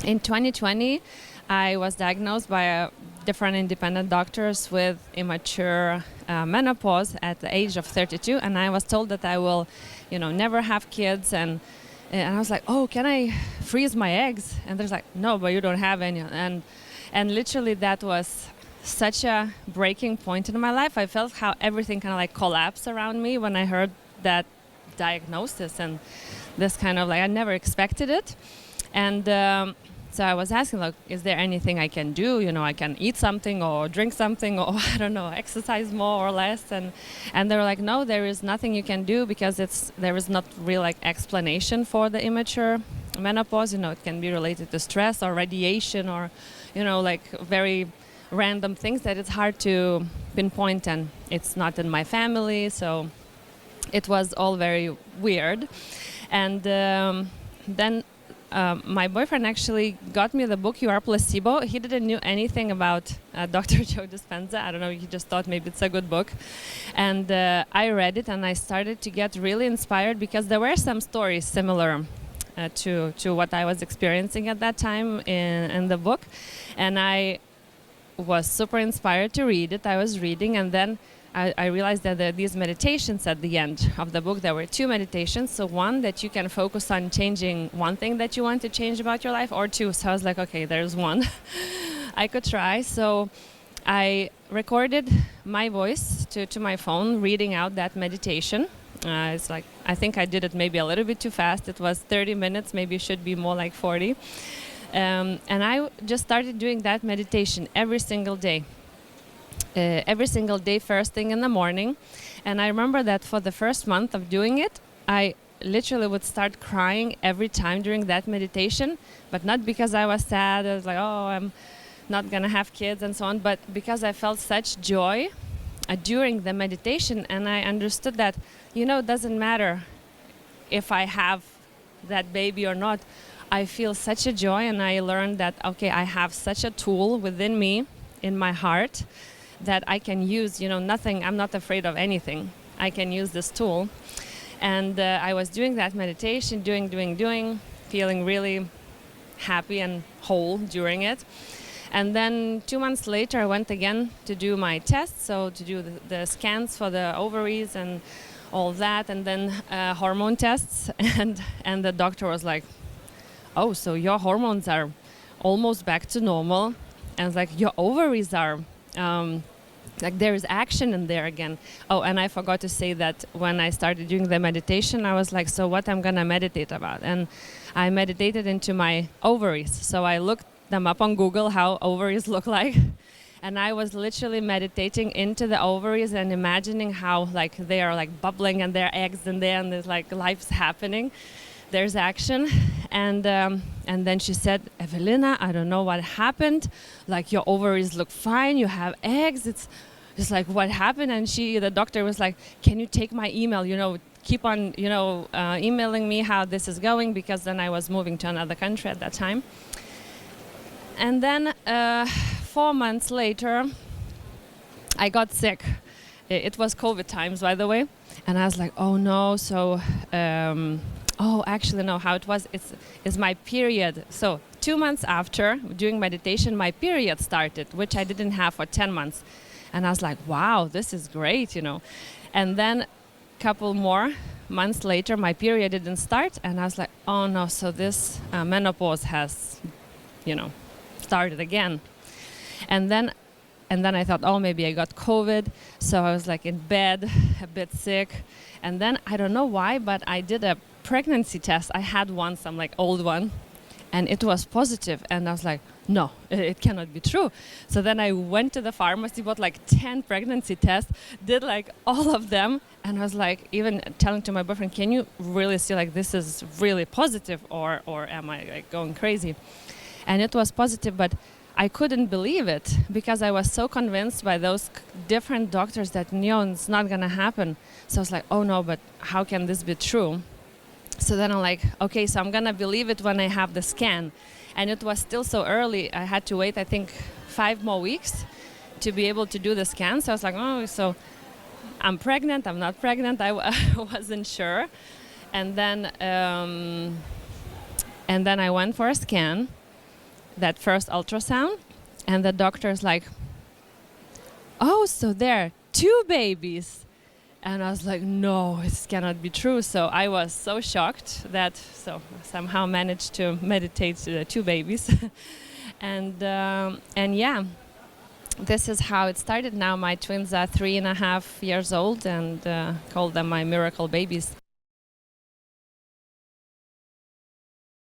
In 2020, I was diagnosed by different independent doctors with immature menopause at the age of 32, and I was told that I will, never have kids, and I was like, oh, can I freeze my eggs? And there's like, no, but you don't have any, and literally that was such a breaking point in my life. I felt how everything kind of like collapsed around me when I heard that diagnosis, and this kind of like I never expected it, and. So I was asking, like, is there anything I can do? I can eat something or drink something or, I don't know, exercise more or less. And they were like, no, there is nothing you can do because there is not real, like, explanation for the immature menopause. It can be related to stress or radiation or, like very random things that it's hard to pinpoint, and it's not in my family. So it was all very weird. And then my boyfriend actually got me the book You Are Placebo. He didn't know anything about Dr. Joe Dispenza. I don't know, he just thought maybe it's a good book. And I read it and I started to get really inspired because there were some stories similar to what I was experiencing at that time in the book. And I was super inspired to read it. I was reading, and then I realized that there are these meditations at the end of the book. There were 2 meditations. So one that you can focus on changing one thing that you want to change about your life, or 2. So I was like, okay, there's one. I could try. So I recorded my voice to my phone, reading out that meditation. It's like, I think I did it maybe a little bit too fast. It was 30 minutes, maybe it should be more like 40. And I just started doing that meditation every single day. First thing in the morning. And I remember that for the first month of doing it, I literally would start crying every time during that meditation, but not because I was sad. I was like, oh, I'm not going to have kids and so on, but because I felt such joy during the meditation. And I understood that, it doesn't matter if I have that baby or not. I feel such a joy, and I learned that, okay, I have such a tool within me, in my heart, that I can use, nothing, I'm not afraid of anything. I can use this tool. And I was doing that meditation, doing, feeling really happy and whole during it. And then 2 months later, I went again to do my tests, so to do the scans for the ovaries and all that, and then hormone tests. And the doctor was like, oh, so your hormones are almost back to normal. And it's like, your ovaries are... like there is action in there again. Oh, and I forgot to say that when I started doing the meditation, I was like, so what I'm gonna meditate about? And I meditated into my ovaries. So I looked them up on Google, how ovaries look like. And I was literally meditating into the ovaries and imagining how like they are like bubbling and there are eggs in there and there's like life's happening. There's action. And then she said, Evelina, I don't know what happened. Like your ovaries look fine. You have eggs. It's like, what happened? And the doctor was like, can you take my email? Keep on, emailing me how this is going, because then I was moving to another country at that time. And then 4 months later, I got sick. It was COVID times, by the way. And I was like, oh no. So, oh, actually, no, how it was, it's my period. So 2 months after doing meditation, my period started, which I didn't have for 10 months. And I was like, wow, this is great, And then a couple more months later, my period didn't start. And I was like, oh no, so this menopause has, started again. And then I thought, oh, maybe I got COVID. So I was like in bed, a bit sick. And then I don't know why, but I did a pregnancy test. I had one, some like old one, and it was positive. And I was like, no, it cannot be true. So then I went to the pharmacy, bought like 10 pregnancy tests, did like all of them. And I was like, even telling to my boyfriend, can you really see like this is really positive, or am I like going crazy? And it was positive, but I couldn't believe it because I was so convinced by those different doctors that it's not going to happen. So I was like, oh no, but how can this be true? So then I'm like, okay, so I'm going to believe it when I have the scan. And it was still so early. I had to wait, I think, 5 more weeks to be able to do the scan. So I was like, oh, so I'm pregnant, I'm not pregnant. I wasn't sure. And then I went for a scan. that first ultrasound, and the doctor's like, "Oh, so there are 2 babies." And I was like, no, this cannot be true. So I was so shocked that somehow managed to meditate to the 2 babies. and yeah, this is how it started. Now my twins are 3.5 years old, and call them my miracle babies.